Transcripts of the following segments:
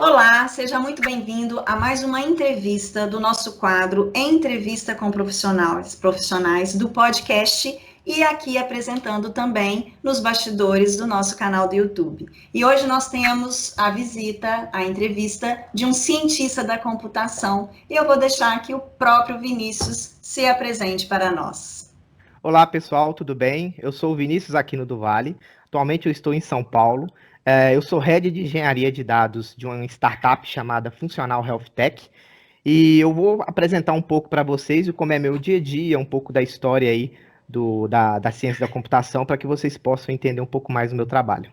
Olá, seja muito bem-vindo a mais uma entrevista do nosso quadro Entrevista com Profissionais do podcast e aqui apresentando também nos bastidores do nosso canal do YouTube. E hoje nós temos a visita, a entrevista de um cientista da computação e eu vou deixar que o próprio Vinícius se apresente para nós. Olá, pessoal, tudo bem? Eu sou o Vinícius Aquino do Vale. Atualmente eu estou em São Paulo. Eu sou head de engenharia de dados de uma startup chamada Funcional Health Tech. E eu vou apresentar um pouco para vocês o como é meu dia a dia, um pouco da história aí da ciência da computação, para que vocês possam entender um pouco mais do meu trabalho.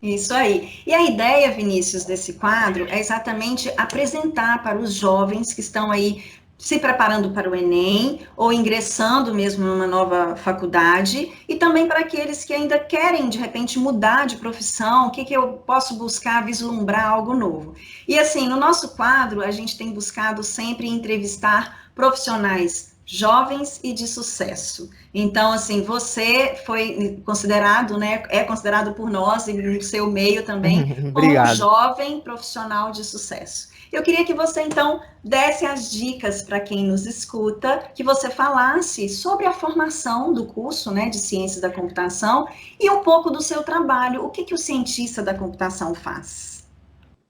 Isso aí. E a ideia, Vinícius, desse quadro é exatamente apresentar para os jovens que estão aí se preparando para o Enem ou ingressando mesmo numa nova faculdade e também para aqueles que ainda querem, de repente, mudar de profissão, o que eu posso buscar, vislumbrar algo novo. E assim, no nosso quadro, a gente tem buscado sempre entrevistar profissionais jovens e de sucesso. Então, assim, você foi considerado, né, é considerado por nós e no seu meio também, como um Obrigado. jovem profissional de sucesso. Eu queria que você, então, desse as dicas para quem nos escuta, que você falasse sobre a formação do curso, né, de Ciências da Computação e um pouco do seu trabalho. O que o cientista da computação faz?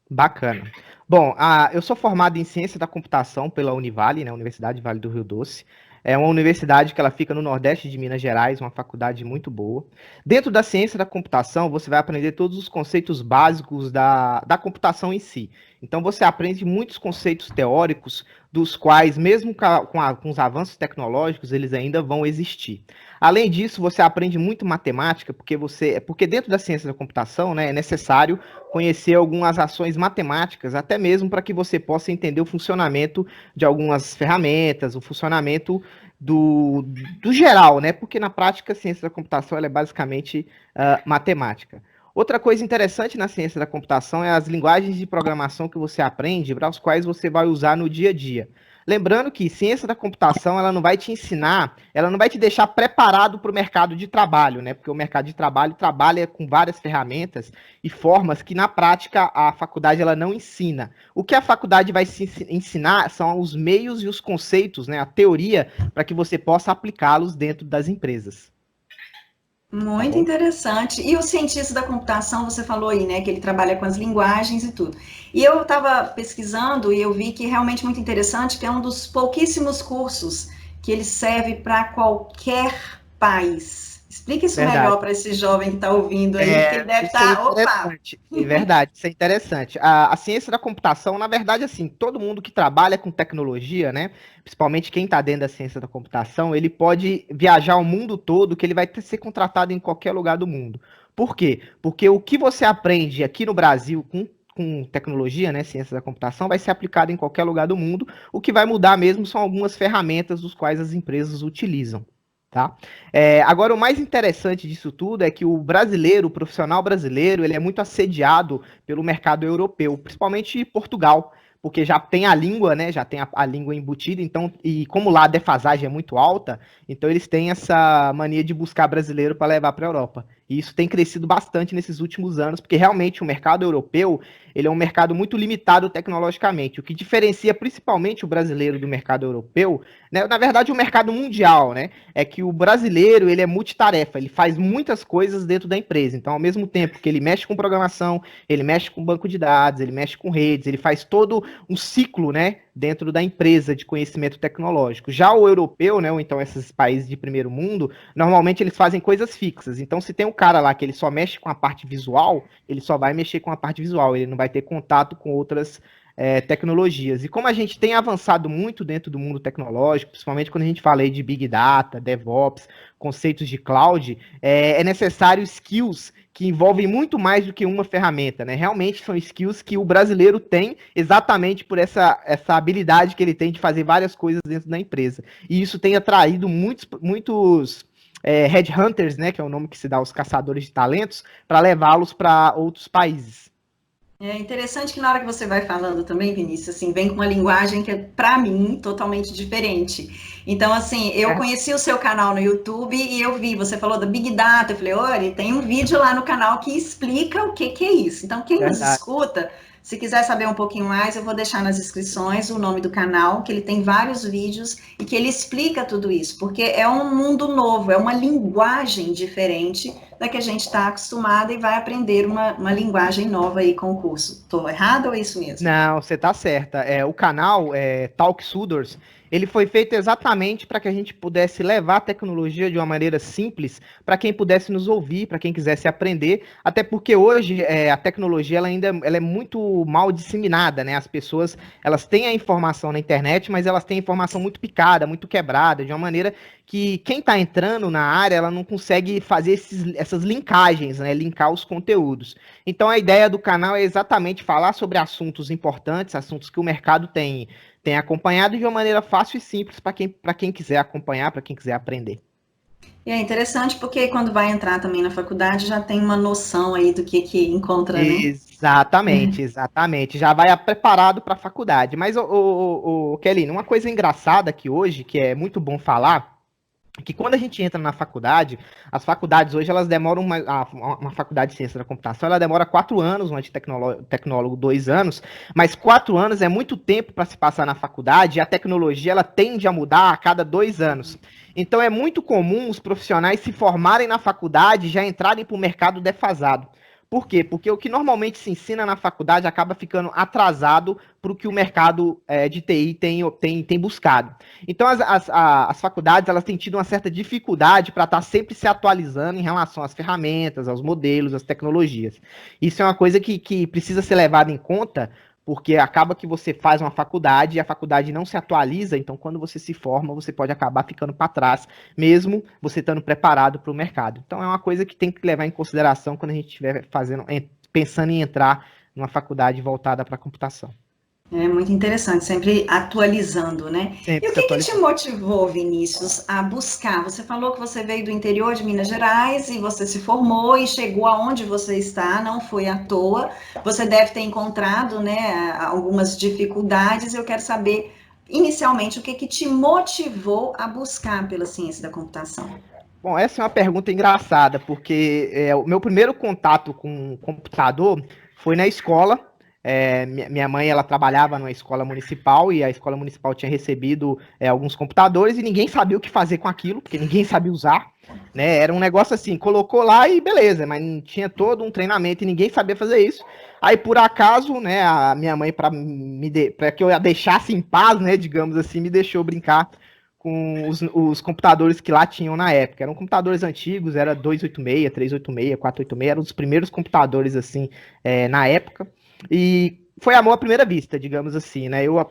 Bacana. Bom, eu sou formado em ciência da computação pela Univale, né, Universidade Vale do Rio Doce. É uma universidade que ela fica no Nordeste de Minas Gerais, uma faculdade muito boa. Dentro da ciência da computação, você vai aprender todos os conceitos básicos da computação em si. Então, você aprende muitos conceitos teóricos, dos quais, mesmo com os avanços tecnológicos, eles ainda vão existir. Além disso, você aprende muito matemática, porque dentro da ciência da computação, né, é necessário conhecer algumas ações matemáticas, até mesmo para que você possa entender o funcionamento de algumas ferramentas, o funcionamento do geral, né? Porque na prática a ciência da computação ela é basicamente matemática. Outra coisa interessante na ciência da computação é as linguagens de programação que você aprende, para os quais você vai usar no dia a dia. Lembrando que ciência da computação ela não vai te ensinar, ela não vai te deixar preparado para o mercado de trabalho, né? Porque o mercado de trabalho trabalha com várias ferramentas e formas que na prática a faculdade ela não ensina. O que a faculdade vai ensinar são os meios e os conceitos, né? A teoria para que você possa aplicá-los dentro das empresas. Tá Muito bom? interessante. E o cientista da computação, você falou aí, né, que ele trabalha com as linguagens e tudo. E eu estava pesquisando e eu vi que é realmente muito interessante, que é um dos pouquíssimos cursos que ele serve para qualquer país. Explica isso melhor Verdade. para esse jovem que está ouvindo aí, porque ele deve Isso é estar, opa, interessante. É verdade, isso é interessante. A ciência da computação, na verdade, assim, todo mundo que trabalha com tecnologia, né, principalmente quem está dentro da ciência da computação, ele pode viajar o mundo todo, que ele vai ser contratado em qualquer lugar do mundo. Por quê? Porque o que você aprende aqui no Brasil com tecnologia, né, ciência da computação, vai ser aplicado em qualquer lugar do mundo. O que vai mudar mesmo são algumas ferramentas dos quais as empresas utilizam. Tá? Agora, o mais interessante disso tudo é que o brasileiro, o profissional brasileiro, ele é muito assediado pelo mercado europeu, principalmente Portugal, porque já tem a língua, né? Já tem a língua embutida, então, e como lá a defasagem é muito alta, então eles têm essa mania de buscar brasileiro para levar para a Europa. E isso tem crescido bastante nesses últimos anos, porque realmente o mercado europeu ele é um mercado muito limitado tecnologicamente. O que diferencia principalmente o brasileiro do mercado europeu, né, na verdade o mercado mundial, né, é que o brasileiro ele é multitarefa, ele faz muitas coisas dentro da empresa. Então, ao mesmo tempo que ele mexe com programação, ele mexe com banco de dados, ele mexe com redes, ele faz todo um ciclo, né, dentro da empresa de conhecimento tecnológico. Já o europeu, né, ou então esses países de primeiro mundo, normalmente eles fazem coisas fixas. Então, se tem um cara lá que ele só mexe com a parte visual, ele só vai mexer com a parte visual, ele não vai ter contato com outras tecnologias. E como a gente tem avançado muito dentro do mundo tecnológico, principalmente quando a gente fala aí de Big Data, DevOps, conceitos de cloud, é necessário skills que envolvem muito mais do que uma ferramenta, né? Realmente são skills que o brasileiro tem exatamente por essa habilidade que ele tem de fazer várias coisas dentro da empresa. E isso tem atraído muitos headhunters, né, que é o nome que se dá aos caçadores de talentos, para levá-los para outros países. é interessante que na hora que você vai falando também, Vinícius, assim, vem com uma linguagem que é, para mim, totalmente diferente. Então, assim, eu conheci o seu canal no YouTube e eu vi, você falou da Big Data, eu falei, olha, tem um vídeo lá no canal que explica o que é isso. Então, quem nos Verdade. escuta, Se quiser saber um pouquinho mais, eu vou deixar nas descrições o nome do canal, que ele tem vários vídeos e que ele explica tudo isso, porque é um mundo novo, é uma linguagem diferente da que a gente está acostumada e vai aprender uma linguagem nova aí com o curso. Estou errada ou é isso mesmo? Não, você tá certa. O canal Talk Sudors, ele foi feito exatamente para que a gente pudesse levar a tecnologia de uma maneira simples para quem pudesse nos ouvir, para quem quisesse aprender. Até porque hoje a tecnologia ela é muito mal disseminada, né? As pessoas elas têm a informação na internet, mas elas têm a informação muito picada, muito quebrada, de uma maneira que quem está entrando na área ela não consegue fazer essas linkagens, né? Linkar os conteúdos. Então a ideia do canal é exatamente falar sobre assuntos importantes, assuntos que o mercado tem acompanhado de uma maneira fácil e simples para quem quiser acompanhar, para quem quiser aprender. E é interessante porque quando vai entrar também na faculdade já tem uma noção aí do que encontra, né? Exatamente, exatamente. Já vai preparado para a faculdade. Mas, Kelly, uma coisa engraçada que hoje, que é muito bom falar, que quando a gente entra na faculdade, as faculdades hoje elas demoram uma faculdade de ciência da computação, ela demora 4 anos, um tecnólogo 2 anos, mas 4 anos é muito tempo para se passar na faculdade e a tecnologia ela tende a mudar a cada 2 anos. Então é muito comum os profissionais se formarem na faculdade e já entrarem para o mercado defasado. Por quê? Porque o que normalmente se ensina na faculdade acaba ficando atrasado para o que o mercado de TI tem buscado. Então, as faculdades elas têm tido uma certa dificuldade para estar sempre se atualizando em relação às ferramentas, aos modelos, às tecnologias. Isso é uma coisa que precisa ser levada em conta, porque acaba que você faz uma faculdade e a faculdade não se atualiza, então quando você se forma, você pode acabar ficando para trás, mesmo você estando preparado para o mercado. Então é uma coisa que tem que levar em consideração quando a gente estiver pensando em entrar numa faculdade voltada para a computação. É muito interessante, sempre atualizando, né? Sempre E o se que te atualizando. motivou, Vinícius, a buscar? Você falou que você veio do interior de Minas Gerais e você se formou e chegou aonde você está, não foi à toa. Você deve ter encontrado, né, algumas dificuldades. Eu quero saber, inicialmente, o que te motivou a buscar pela ciência da computação? Bom, essa é uma pergunta engraçada, porque o meu primeiro contato com o computador foi na escola. Minha mãe ela trabalhava numa escola municipal e a escola municipal tinha recebido alguns computadores e ninguém sabia o que fazer com aquilo, porque ninguém sabia usar. Né? Era um negócio assim, colocou lá e beleza, mas não tinha todo um treinamento e ninguém sabia fazer isso. Aí, por acaso, né, a minha mãe, para que eu a deixasse em paz, né, digamos assim, me deixou brincar com os computadores que lá tinham na época. Eram computadores antigos, era 286, 386, 486, eram os primeiros computadores, assim, na época. E foi amor à primeira vista, digamos assim, né? Eu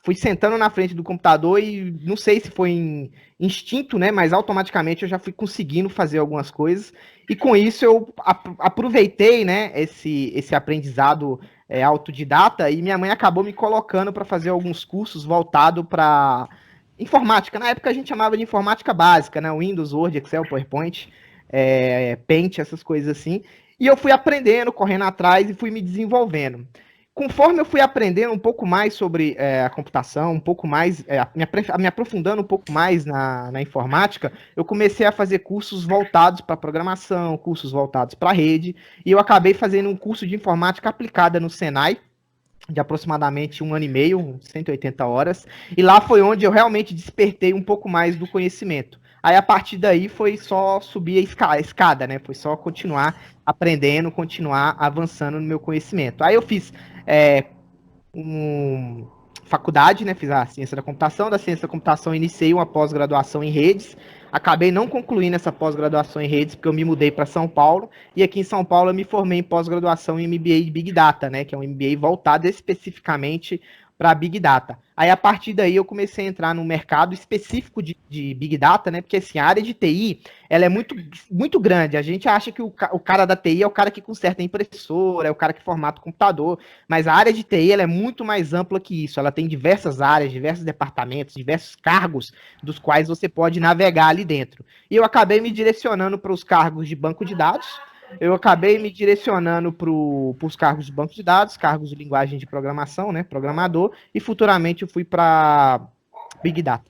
fui sentando na frente do computador e não sei se foi em instinto, né? Mas automaticamente eu já fui conseguindo fazer algumas coisas. E com isso eu aproveitei, né? Esse aprendizado autodidata e minha mãe acabou me colocando para fazer alguns cursos voltados para informática. Na época a gente chamava de informática básica, né? Windows, Word, Excel, PowerPoint, Paint, essas coisas assim. E eu fui aprendendo, correndo atrás e fui me desenvolvendo. Conforme eu fui aprendendo um pouco mais sobre a computação, um pouco mais, me aprofundando um pouco mais na informática, eu comecei a fazer cursos voltados para programação, cursos voltados para rede, e eu acabei fazendo um curso de informática aplicada no Senai, de aproximadamente 1 ano e meio, 180 horas, e lá foi onde eu realmente despertei um pouco mais do conhecimento. Aí a partir daí foi só subir a escada, né? Foi só continuar aprendendo, continuar avançando no meu conhecimento. Aí eu fiz faculdade, né? Fiz a ciência da computação. Da ciência da computação iniciei uma pós-graduação em redes. Acabei não concluindo essa pós-graduação em redes porque eu me mudei para São Paulo e aqui em São Paulo eu me formei em pós-graduação em MBA de Big Data, né? Que é um MBA voltado especificamente para Big Data. Aí, a partir daí, eu comecei a entrar no mercado específico de Big Data, né? Porque, assim, a área de TI, ela é muito, muito grande. A gente acha que o cara da TI é o cara que conserta a impressora, é o cara que formata o computador, mas a área de TI, ela é muito mais ampla que isso. Ela tem diversas áreas, diversos departamentos, diversos cargos dos quais você pode navegar ali dentro. E eu acabei me direcionando para os cargos de banco de dados, eu acabei me direcionando para os cargos de banco de dados, cargos de linguagem de programação, né, programador, e futuramente eu fui para Big Data.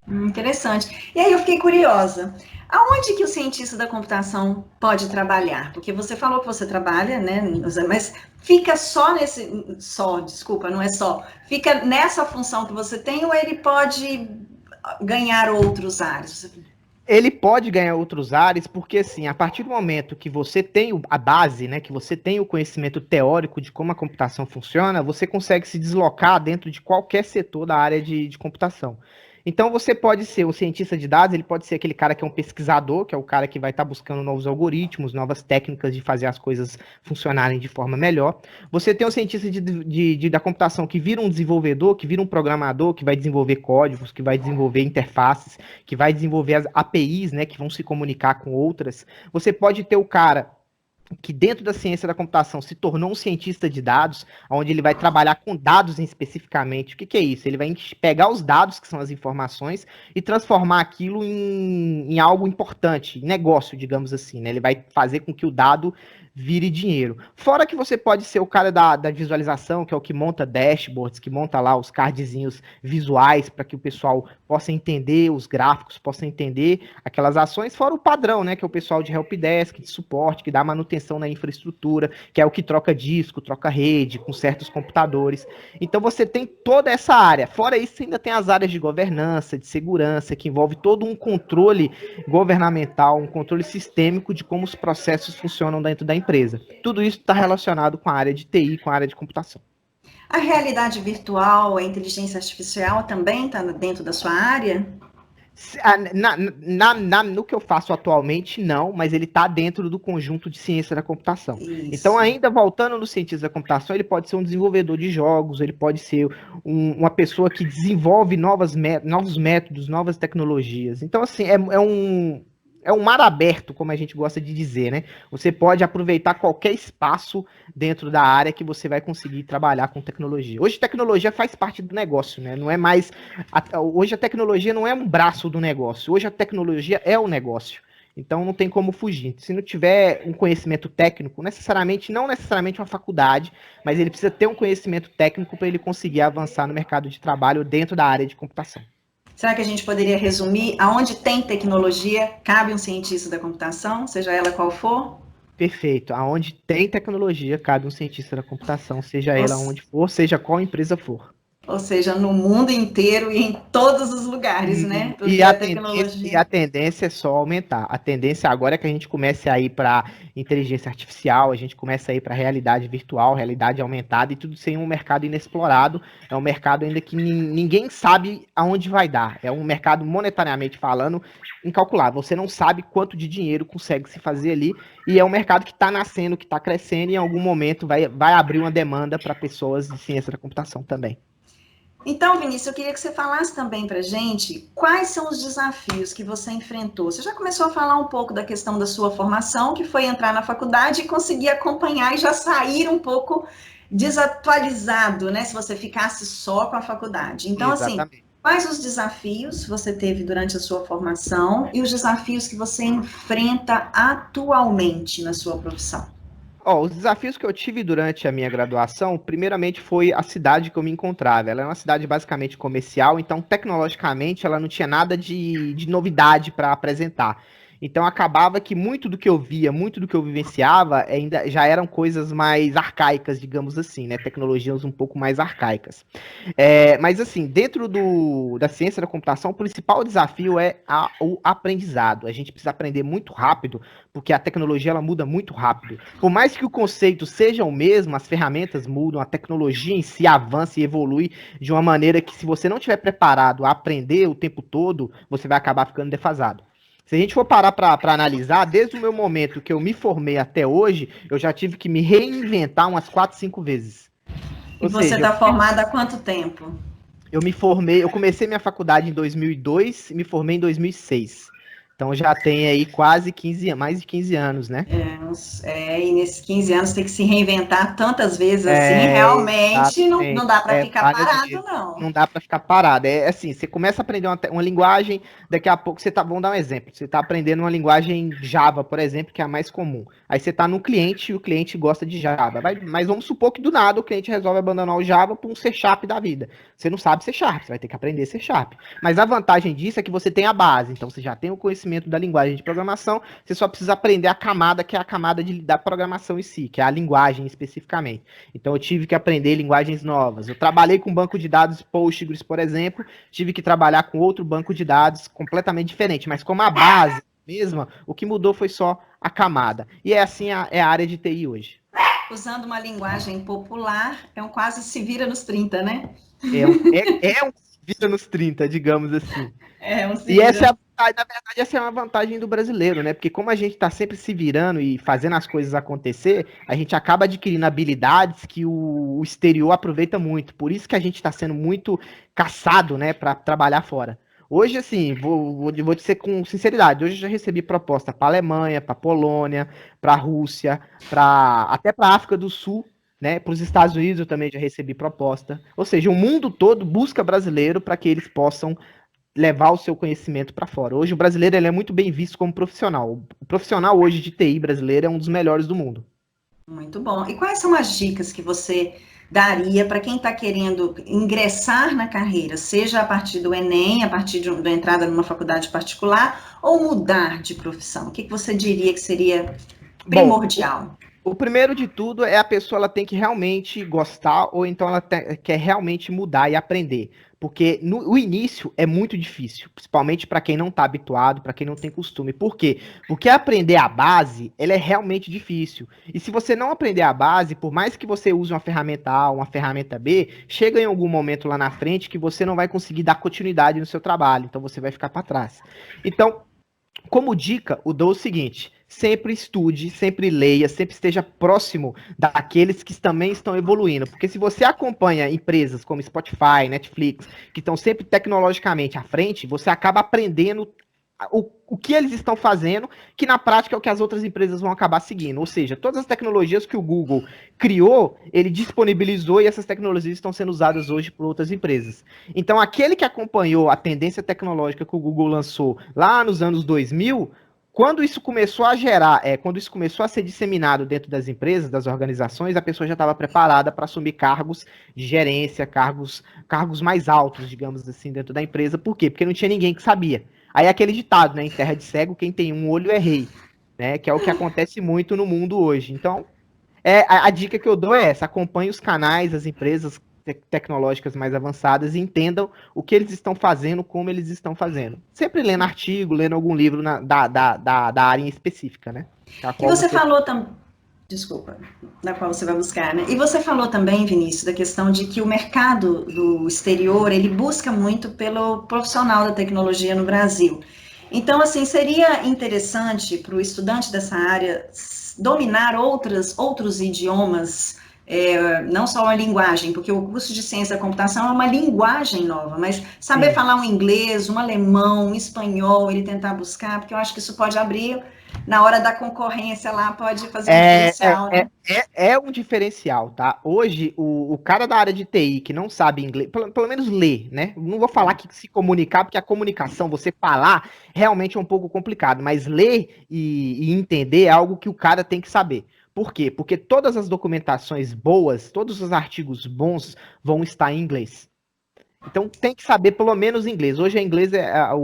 Interessante. E aí eu fiquei curiosa. Aonde que o cientista da computação pode trabalhar? Porque você falou que você trabalha, né? Mas fica só nesse. Só, desculpa, não é só. Fica nessa função que você tem ou ele pode ganhar outros áreas? Ele pode ganhar outros ares, porque assim, a partir do momento que você tem a base, né, que você tem o conhecimento teórico de como a computação funciona, você consegue se deslocar dentro de qualquer setor da área de computação. Então você pode ser um cientista de dados, ele pode ser aquele cara que é um pesquisador, que é o cara que vai estar buscando novos algoritmos, novas técnicas de fazer as coisas funcionarem de forma melhor. Você tem um cientista da computação que vira um desenvolvedor, que vira um programador, que vai desenvolver códigos, que vai desenvolver interfaces, que vai desenvolver as APIs, né, que vão se comunicar com outras. Você pode ter o cara que dentro da ciência da computação se tornou um cientista de dados, onde ele vai trabalhar com dados especificamente. O que é isso? Ele vai pegar os dados, que são as informações, e transformar aquilo em algo importante, em negócio, digamos assim. Né? Ele vai fazer com que o dado vire dinheiro. Fora que você pode ser o cara da visualização, que é o que monta dashboards, que monta lá os cardzinhos visuais para que o pessoal possa entender os gráficos, possa entender aquelas ações, fora o padrão, né, que é o pessoal de helpdesk, de suporte, que dá manutenção na infraestrutura, que é o que troca disco, troca rede com certos computadores. Então você tem toda essa área. Fora isso, ainda tem as áreas de governança, de segurança, que envolve todo um controle governamental, um controle sistêmico de como os processos funcionam dentro da empresa. Tudo isso está relacionado com a área de TI, com a área de computação. A realidade virtual, a inteligência artificial também está dentro da sua área? No que eu faço atualmente, não, mas ele está dentro do conjunto de ciência da computação. Isso. Então, ainda voltando no cientista da computação, ele pode ser um desenvolvedor de jogos, ele pode ser uma pessoa que desenvolve novos métodos, novas tecnologias. Então, assim, é um mar aberto, como a gente gosta de dizer, né? Você pode aproveitar qualquer espaço dentro da área que você vai conseguir trabalhar com tecnologia. Hoje, tecnologia faz parte do negócio, né? Não é mais. Hoje, a tecnologia não é um braço do negócio. Hoje, a tecnologia é o negócio. Então, não tem como fugir. Se não tiver um conhecimento técnico, não necessariamente uma faculdade, mas ele precisa ter um conhecimento técnico para ele conseguir avançar no mercado de trabalho dentro da área de computação. Será que a gente poderia resumir? Aonde tem tecnologia, cabe um cientista da computação, seja ela qual for? Perfeito. Aonde tem tecnologia, cabe um cientista da computação, seja ela onde for, seja qual empresa for. Ou seja, no mundo inteiro e em todos os lugares, né? Porque a tendência é só aumentar. A tendência agora é que a gente comece a ir para inteligência artificial, a gente comece a ir para realidade virtual, realidade aumentada e tudo sem um mercado inexplorado. É um mercado ainda que ninguém sabe aonde vai dar. É um mercado monetariamente falando incalculável. Você não sabe quanto de dinheiro consegue se fazer ali e é um mercado que está nascendo, que está crescendo e em algum momento vai abrir uma demanda para pessoas de ciência da computação também. Então, Vinícius, eu queria que você falasse também para a gente quais são os desafios que você enfrentou. Você já começou a falar um pouco da questão da sua formação, que foi entrar na faculdade e conseguir acompanhar e já sair um pouco desatualizado, né? Se você ficasse só com a faculdade. Então, exatamente. Assim, quais os desafios você teve durante a sua formação e os desafios que você enfrenta atualmente na sua profissão? Os desafios que eu tive durante a minha graduação, primeiramente foi a cidade que eu me encontrava. Ela é uma cidade basicamente comercial, então tecnologicamente ela não tinha nada de novidade para apresentar. Então acabava que muito do que eu via, muito do que eu vivenciava, ainda já eram coisas mais arcaicas, digamos assim, né? Tecnologias um pouco mais arcaicas. Mas assim, dentro da ciência da computação, o principal desafio é o aprendizado. A gente precisa aprender muito rápido, porque a tecnologia ela muda muito rápido. Por mais que o conceito seja o mesmo, as ferramentas mudam, a tecnologia em si avança e evolui de uma maneira que, se você não estiver preparado a aprender o tempo todo, você vai acabar ficando defasado. Se a gente for parar para analisar, desde o meu momento que eu me formei até hoje, eu já tive que me reinventar umas 4, 5 vezes. E você está formada há quanto tempo? Eu comecei minha faculdade em 2002 e me formei em 2006. Então já tem aí quase 15, mais de 15 anos, né? E nesses 15 anos tem que se reinventar tantas vezes assim, realmente não Exatamente. dá para É, ficar várias parado, vezes. não. Não dá para ficar parado. É assim, você começa a aprender uma linguagem, daqui a pouco você tá, vamos dar um exemplo. Você está aprendendo uma linguagem Java, por exemplo, que é a mais comum. Aí você está no cliente e o cliente gosta de Java. Mas vamos supor que do nada o cliente resolve abandonar o Java para um C Sharp da vida. Você não sabe C Sharp, você vai ter que aprender C Sharp. Mas a vantagem disso é que você tem a base. Então você já tem o conhecimento da linguagem de programação, você só precisa aprender a camada, que é a camada da programação em si, que é a linguagem especificamente. Então eu tive que aprender linguagens novas. Eu trabalhei com banco de dados Postgres, por exemplo, tive que trabalhar com outro banco de dados completamente diferente, mas como a base mesma, o que mudou foi só a camada. E é assim é a área de TI hoje. Usando uma linguagem popular, é um quase se vira nos 30, né? É um vira nos 30, digamos assim. É um se E essa é vira. na verdade, essa é uma vantagem do brasileiro, né? Porque como a gente está sempre se virando e fazendo as coisas acontecer, a gente acaba adquirindo habilidades que o exterior aproveita muito. Por isso que a gente está sendo muito caçado, né, para trabalhar fora. Hoje, assim, vou dizer com sinceridade, hoje eu já recebi proposta para Alemanha, para Polônia, para Rússia, até para África do Sul, né? Para os Estados Unidos eu também já recebi proposta. Ou seja, o mundo todo busca brasileiro para que eles possam levar o seu conhecimento para fora. Hoje o brasileiro ele é muito bem visto como profissional. O profissional hoje de TI brasileiro é um dos melhores do mundo. Muito bom. E quais são as dicas que você daria para quem está querendo ingressar na carreira, seja a partir do Enem, a partir da entrada numa faculdade particular, ou mudar de profissão? O que você diria que seria Bom, primordial? o primeiro de tudo é a pessoa ela tem que realmente gostar ou então ela quer realmente mudar e aprender. Porque o início é muito difícil, principalmente para quem não está habituado, para quem não tem costume. Por quê? Porque aprender a base, ela é realmente difícil. E se você não aprender a base, por mais que você use uma ferramenta A, uma ferramenta B, chega em algum momento lá na frente que você não vai conseguir dar continuidade no seu trabalho, então você vai ficar para trás. Então, como dica, eu dou o seguinte: sempre estude, sempre leia, sempre esteja próximo daqueles que também estão evoluindo. Porque se você acompanha empresas como Spotify, Netflix, que estão sempre tecnologicamente à frente, você acaba aprendendo o que eles estão fazendo, que na prática é o que as outras empresas vão acabar seguindo. Ou seja, todas as tecnologias que o Google criou, ele disponibilizou e essas tecnologias estão sendo usadas hoje por outras empresas. Então, aquele que acompanhou a tendência tecnológica que o Google lançou lá nos anos 2000, quando isso começou a gerar, quando isso começou a ser disseminado dentro das empresas, das organizações, a pessoa já estava preparada para assumir cargos de gerência, cargos mais altos, digamos assim, dentro da empresa. Por quê? Porque não tinha ninguém que sabia. Aí é aquele ditado, né? Em terra de cego, quem tem um olho é rei, né? Que é o que acontece muito no mundo hoje. Então, a dica que eu dou é essa: acompanhe os canais, as empresas tecnológicas mais avançadas e entendam o que eles estão fazendo, como eles estão fazendo. Sempre lendo artigo, lendo algum livro da área específica, né? E você falou também, desculpa, da qual você vai buscar, né? E você falou também, Vinícius, da questão de que o mercado do exterior, ele busca muito pelo profissional da tecnologia no Brasil. Então, assim, seria interessante para o estudante dessa área dominar outros idiomas, não só uma linguagem, porque o curso de ciência da computação é uma linguagem nova, mas saber Sim. falar um inglês, um alemão, um espanhol, ele tentar buscar, porque eu acho que isso pode abrir, na hora da concorrência lá, pode fazer um diferencial, né? É um diferencial, tá? Hoje, o cara da área de TI que não sabe inglês, pelo menos ler, né? Não vou falar que se comunicar, porque a comunicação, você falar, realmente é um pouco complicado, mas ler e entender é algo que o cara tem que saber. Por quê? Porque todas as documentações boas, todos os artigos bons vão estar em inglês. Então tem que saber pelo menos inglês. Hoje o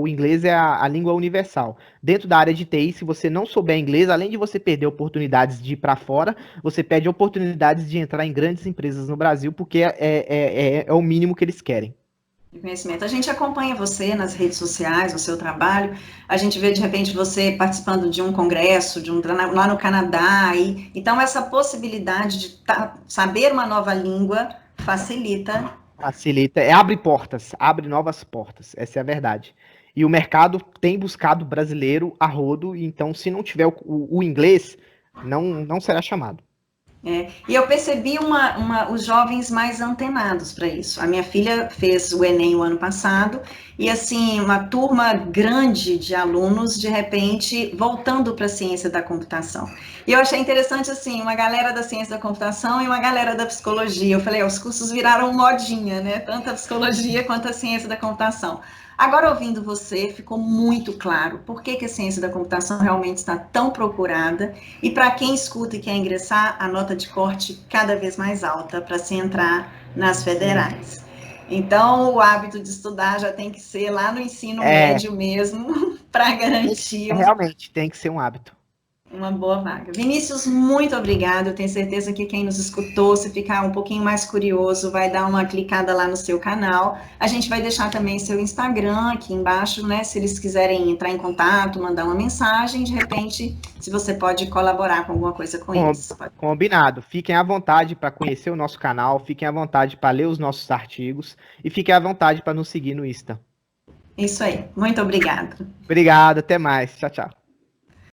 inglês é a língua universal. Dentro da área de TI, se você não souber inglês, além de você perder oportunidades de ir para fora, você perde oportunidades de entrar em grandes empresas no Brasil, porque é o mínimo que eles querem. De conhecimento. A gente acompanha você nas redes sociais, o seu trabalho, a gente vê de repente você participando de um congresso, lá no Canadá, então essa possibilidade de saber uma nova língua facilita. Facilita, abre novas portas, essa é a verdade. E o mercado tem buscado brasileiro a rodo, então se não tiver o inglês, não será chamado. E eu percebi os jovens mais antenados para isso. A minha filha fez o Enem o ano passado, e assim, uma turma grande de alunos, de repente, voltando para a ciência da computação. E eu achei interessante, assim, uma galera da ciência da computação e uma galera da psicologia. Eu falei, os cursos viraram modinha, né? Tanto a psicologia quanto a ciência da computação. Agora, ouvindo você, ficou muito claro por que a ciência da computação realmente está tão procurada, e para quem escuta e quer ingressar, a nota de corte cada vez mais alta para se entrar nas federais. Então, o hábito de estudar já tem que ser lá no ensino médio mesmo, para garantir Realmente, tem que ser um hábito. uma boa vaga. Vinícius, muito obrigado. Eu tenho certeza que quem nos escutou, se ficar um pouquinho mais curioso, vai dar uma clicada lá no seu canal. A gente vai deixar também seu Instagram aqui embaixo, né? Se eles quiserem entrar em contato, mandar uma mensagem, de repente, se você pode colaborar com alguma coisa com eles. Combinado. Fiquem à vontade para conhecer o nosso canal, fiquem à vontade para ler os nossos artigos e fiquem à vontade para nos seguir no Insta. Isso aí. Muito obrigada. Obrigado, até mais. Tchau, tchau.